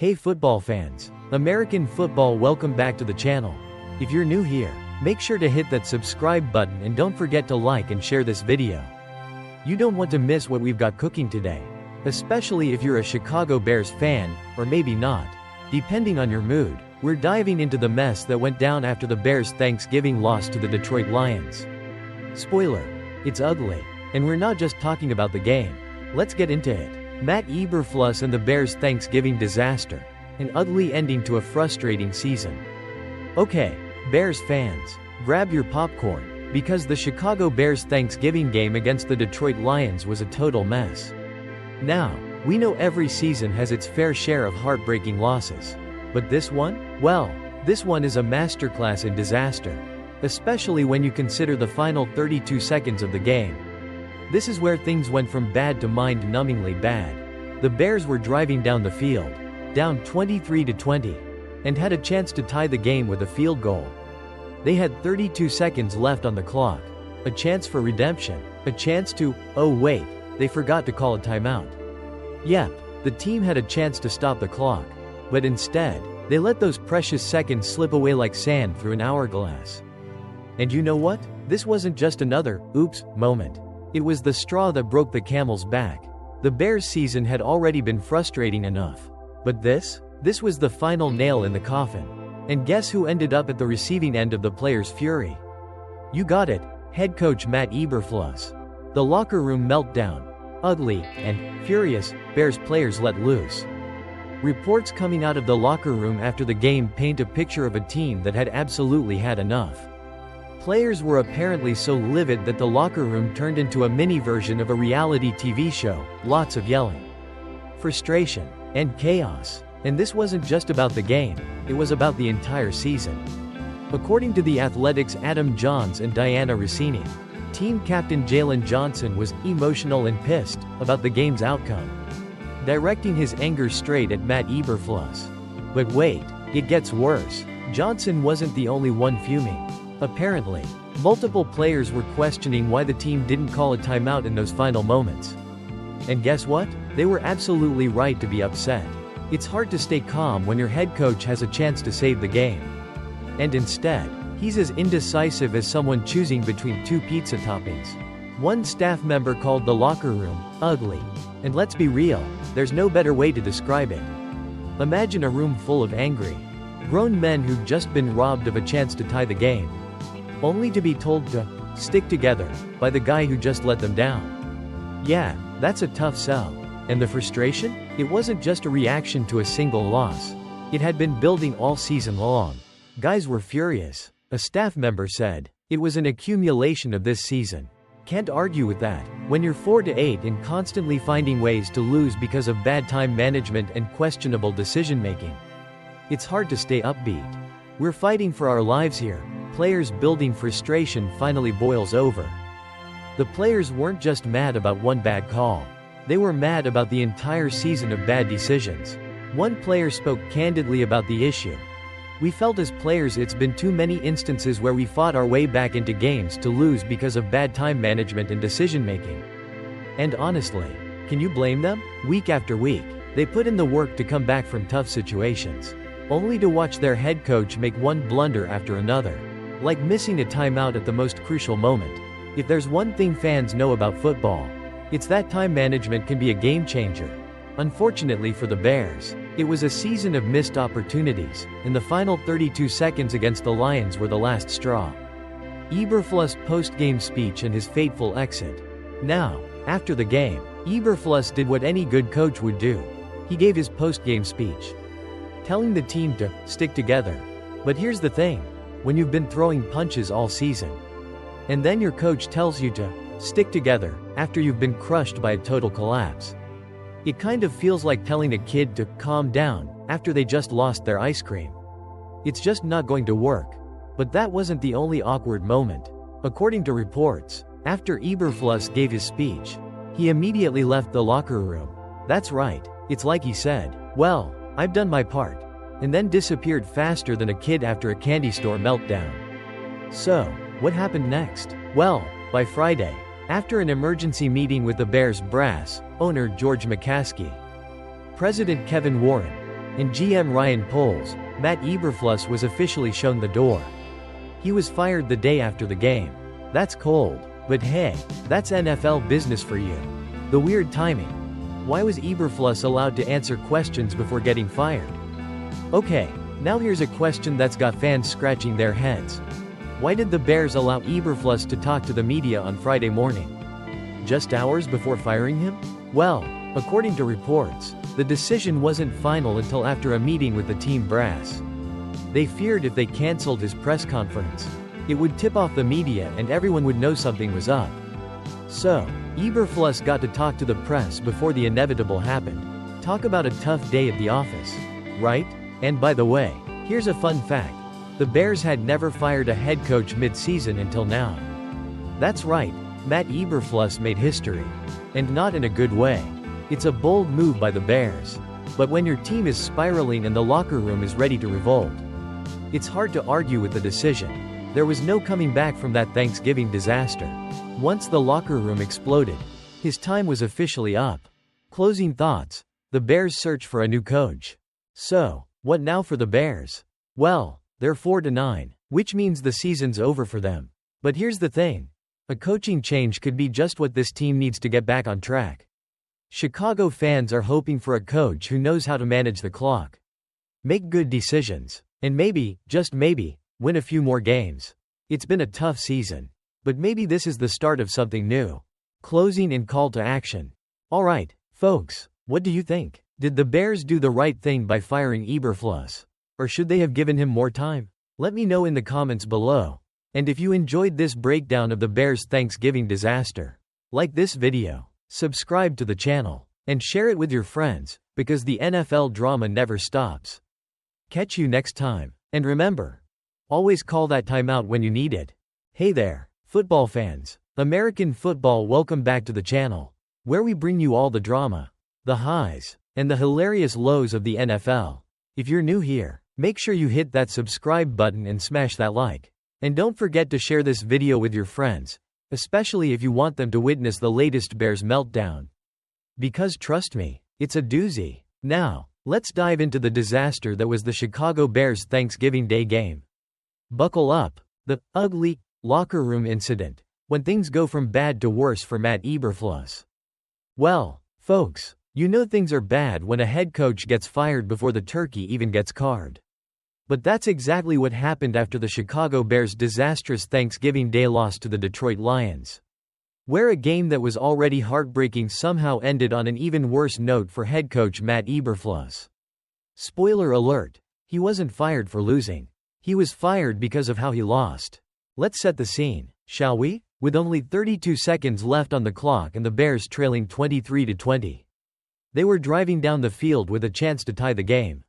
Hey football fans, American football, welcome back to the channel. If you're new here, make sure to hit that subscribe button and don't forget to like and share this video. You don't want to miss what we've got cooking today, especially if you're a Chicago Bears fan, or maybe not. Depending on your mood, we're diving into the mess that went down after the Bears' Thanksgiving loss to the Detroit Lions. Spoiler, it's ugly, and we're not just talking about the game. Let's get into it. Matt Eberflus and the Bears' Thanksgiving disaster, an ugly ending to a frustrating season. Okay, Bears fans, grab your popcorn, because the Chicago Bears' Thanksgiving game against the Detroit Lions was a total mess. Now, we know every season has its fair share of heartbreaking losses. But this one? Well, this one is a masterclass in disaster. Especially when you consider the final 32 seconds of the game. This is where things went from bad to mind-numbingly bad. The Bears were driving down the field, down 23-20, and had a chance to tie the game with a field goal. They had 32 seconds left on the clock, a chance for redemption, a chance to, oh wait, they forgot to call a timeout. Yep, the team had a chance to stop the clock, but instead, they let those precious seconds slip away like sand through an hourglass. And you know what? This wasn't just another, oops, moment. It was the straw that broke the camel's back. The Bears' season had already been frustrating enough. But this was the final nail in the coffin. And guess who ended up at the receiving end of the players' fury? You got it, head coach Matt Eberflus. The locker room meltdown. Ugly, and furious, Bears players let loose. Reports coming out of the locker room after the game paint a picture of a team that had absolutely had enough. Players were apparently so livid that the locker room turned into a mini version of a reality TV show, lots of yelling, frustration, and chaos. And this wasn't just about the game, it was about the entire season. According to The Athletic's Adam Johns and Diana Rossini, team captain Jaylon Johnson was emotional and pissed about the game's outcome, directing his anger straight at Matt Eberflus. But wait, it gets worse. Johnson wasn't the only one fuming. Apparently, multiple players were questioning why the team didn't call a timeout in those final moments. And guess what? They were absolutely right to be upset. It's hard to stay calm when your head coach has a chance to save the game. And instead, he's as indecisive as someone choosing between two pizza toppings. One staff member called the locker room ugly. And let's be real, there's no better way to describe it. Imagine a room full of angry, grown men who've just been robbed of a chance to tie the game, only to be told to stick together by the guy who just let them down. Yeah, that's a tough sell. And the frustration? It wasn't just a reaction to a single loss. It had been building all season long. Guys were furious. A staff member said, "It was an accumulation of this season." Can't argue with that. When you're 4-8 and constantly finding ways to lose because of bad time management and questionable decision-making, it's hard to stay upbeat. We're fighting for our lives here. Players building frustration finally boils over. The players weren't just mad about one bad call. They were mad about the entire season of bad decisions. One player spoke candidly about the issue. "We felt as players it's been too many instances where we fought our way back into games to lose because of bad time management and decision-making. And honestly, can you blame them? Week after week, they put in the work to come back from tough situations, only to watch their head coach make one blunder after another. Like missing a timeout at the most crucial moment. If there's one thing fans know about football, it's that time management can be a game changer. Unfortunately for the Bears, it was a season of missed opportunities, and the final 32 seconds against the Lions were the last straw." Eberflus' post-game speech and his fateful exit. Now, after the game, Eberflus did what any good coach would do. He gave his post-game speech, telling the team to stick together. But here's the thing. When you've been throwing punches all season, and then your coach tells you to stick together after you've been crushed by a total collapse, it kind of feels like telling a kid to calm down after they just lost their ice cream. It's just not going to work. But that wasn't the only awkward moment. According to reports, after Eberflus gave his speech, he immediately left the locker room. That's right, it's like he said, "Well, I've done my part," and then disappeared faster than a kid after a candy store meltdown. So, what happened next? Well, by Friday, after an emergency meeting with the Bears brass, owner George McCaskey, President Kevin Warren, In GM Ryan Poles, Matt Eberflus was officially shown the door. He was fired the day after the game. That's cold, but hey, that's NFL business for you. The weird timing. Why was Eberflus allowed to answer questions before getting fired? Okay, now here's a question that's got fans scratching their heads. Why did the Bears allow Eberflus to talk to the media on Friday morning? Just hours before firing him? Well, according to reports, the decision wasn't final until after a meeting with the team brass. They feared if they canceled his press conference, it would tip off the media and everyone would know something was up. So, Eberflus got to talk to the press before the inevitable happened. Talk about a tough day at the office, right? And by the way, here's a fun fact. The Bears had never fired a head coach mid-season until now. That's right, Matt Eberflus made history. And not in a good way. It's a bold move by the Bears. But when your team is spiraling and the locker room is ready to revolt, it's hard to argue with the decision. There was no coming back from that Thanksgiving disaster. Once the locker room exploded, his time was officially up. Closing thoughts. The Bears search for a new coach. So, what now for the Bears? Well, they're 4-9, which means the season's over for them. But here's the thing. A coaching change could be just what this team needs to get back on track. Chicago fans are hoping for a coach who knows how to manage the clock, make good decisions, and maybe, just maybe, win a few more games. It's been a tough season. But maybe this is the start of something new. Closing and call to action. Alright, folks, what do you think? Did the Bears do the right thing by firing Eberflus? Or should they have given him more time? Let me know in the comments below. And if you enjoyed this breakdown of the Bears' Thanksgiving disaster, like this video, subscribe to the channel, and share it with your friends, because the NFL drama never stops. Catch you next time, and remember, always call that timeout when you need it. Hey there, football fans. American football, welcome back to the channel, where we bring you all the drama, the highs, and the hilarious lows of the NFL. If you're new here, make sure you hit that subscribe button and smash that like. And don't forget to share this video with your friends, especially if you want them to witness the latest Bears meltdown. Because trust me, it's a doozy. Now, let's dive into the disaster that was the Chicago Bears Thanksgiving Day game. Buckle up. The ugly locker room incident, when things go from bad to worse for Matt Eberflus. Well, folks, you know things are bad when a head coach gets fired before the turkey even gets carved. But that's exactly what happened after the Chicago Bears' disastrous Thanksgiving Day loss to the Detroit Lions, where a game that was already heartbreaking somehow ended on an even worse note for head coach Matt Eberflus. Spoiler alert, he wasn't fired for losing. He was fired because of how he lost. Let's set the scene, shall we? With only 32 seconds left on the clock and the Bears trailing 23-20. They were driving down the field with a chance to tie the game.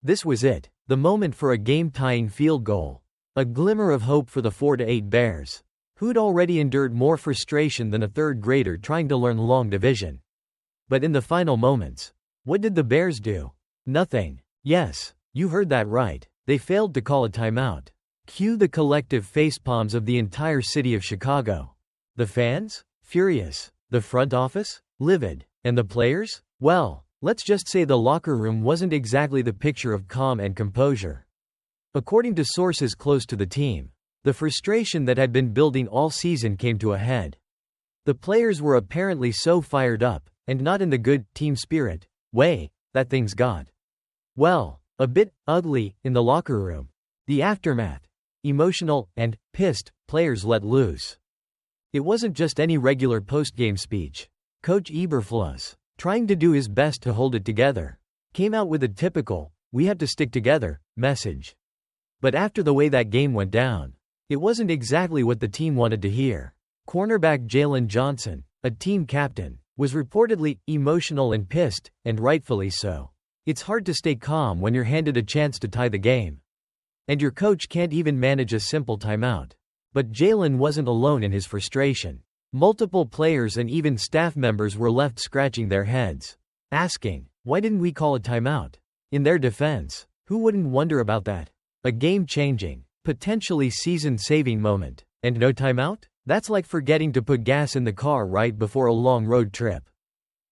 This was it, the moment for a game-tying field goal. A glimmer of hope for the 4-8 Bears, who'd already endured more frustration than a third grader trying to learn long division. But in the final moments, what did the Bears do? Nothing. Yes, you heard that right. They failed to call a timeout. Cue the collective facepalms of the entire city of Chicago. The fans? Furious. The front office? Livid. And the players? Well, let's just say the locker room wasn't exactly the picture of calm and composure. According to sources close to the team, the frustration that had been building all season came to a head. The players were apparently so fired up, and not in the good team spirit way, that things got, well, a bit ugly in the locker room. The aftermath. Emotional and pissed players let loose. It wasn't just any regular post-game speech. Coach Eberflus, trying to do his best to hold it together, came out with a typical, "we have to stick together" message. But after the way that game went down, it wasn't exactly what the team wanted to hear. Cornerback Jaylon Johnson, a team captain, was reportedly emotional and pissed, and rightfully so. It's hard to stay calm when you're handed a chance to tie the game. And your coach can't even manage a simple timeout. But Jaylon wasn't alone in his frustration. Multiple players and even staff members were left scratching their heads, asking, "Why didn't we call a timeout?" In their defense, who wouldn't wonder about that? A game-changing, potentially season-saving moment. And no timeout? That's like forgetting to put gas in the car right before a long road trip.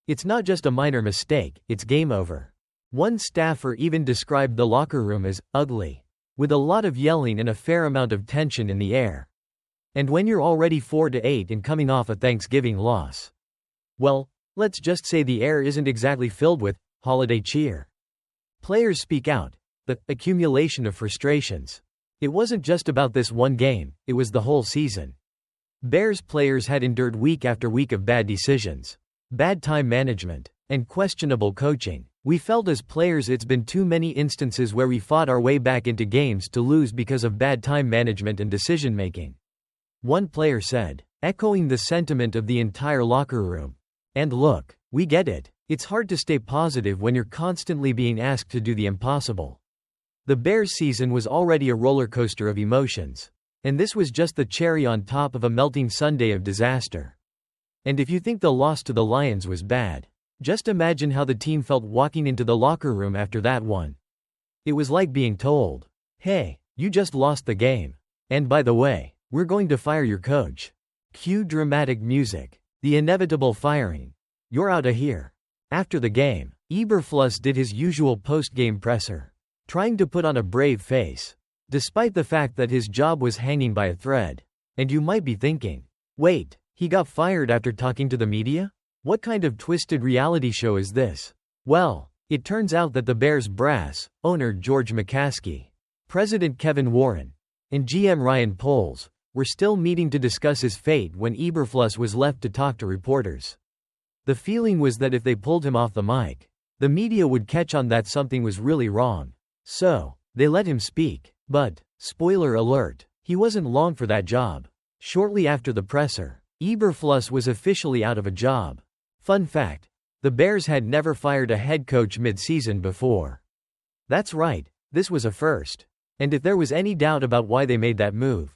It's not just a minor mistake, it's game over. One staffer even described the locker room as ugly, with a lot of yelling and a fair amount of tension in the air. And when you're already 4-8 and coming off a Thanksgiving loss, well, let's just say the air isn't exactly filled with holiday cheer. Players speak out, the accumulation of frustrations. It wasn't just about this one game, it was the whole season. Bears players had endured week after week of bad decisions, bad time management, and questionable coaching. We felt as players it's been too many instances where we fought our way back into games to lose because of bad time management and decision-making. One player said, echoing the sentiment of the entire locker room. And look, we get it. It's hard to stay positive when you're constantly being asked to do the impossible. The Bears season was already a roller coaster of emotions. And this was just the cherry on top of a melting sundae of disaster. And if you think the loss to the Lions was bad, just imagine how the team felt walking into the locker room after that one. It was like being told, hey, you just lost the game. And by the way, we're going to fire your coach. Cue dramatic music. The inevitable firing. You're out of here. After the game, Eberflus did his usual post-game presser, trying to put on a brave face, despite the fact that his job was hanging by a thread. And you might be thinking, wait, he got fired after talking to the media? What kind of twisted reality show is this? Well, it turns out that the Bears brass, owner George McCaskey, president Kevin Warren, and GM Ryan Poles, were still meeting to discuss his fate when Eberflus was left to talk to reporters. The feeling was that if they pulled him off the mic, the media would catch on that something was really wrong. So, they let him speak. But, spoiler alert, he wasn't long for that job. Shortly after the presser, Eberflus was officially out of a job. Fun fact, the Bears had never fired a head coach mid-season before. That's right, this was a first. And if there was any doubt about why they made that move,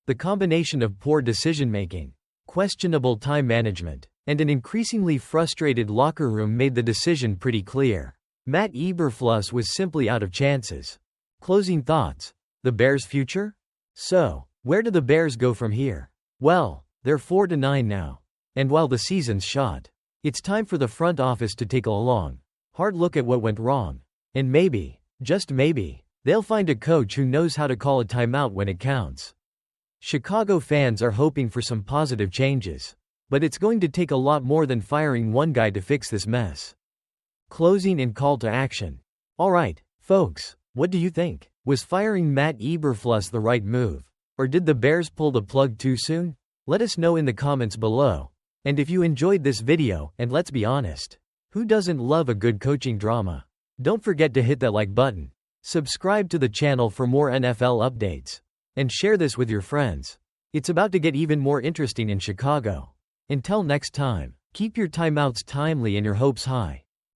the combination of poor decision-making, questionable time management, and an increasingly frustrated locker room made the decision pretty clear. Matt Eberflus was simply out of chances. Closing thoughts. The Bears' future? So, where do the Bears go from here? Well, they're 4-9 now. And while the season's shot, it's time for the front office to take a long, hard look at what went wrong. And maybe, just maybe, they'll find a coach who knows how to call a timeout when it counts. Chicago fans are hoping for some positive changes. But it's going to take a lot more than firing one guy to fix this mess. Closing and call to action. Alright, folks, what do you think? Was firing Matt Eberflus the right move? Or did the Bears pull the plug too soon? Let us know in the comments below. And if you enjoyed this video, and let's be honest, who doesn't love a good coaching drama? Don't forget to hit that like button. Subscribe to the channel for more NFL updates. And share this with your friends. It's about to get even more interesting in Chicago. Until next time, keep your timeouts timely and your hopes high.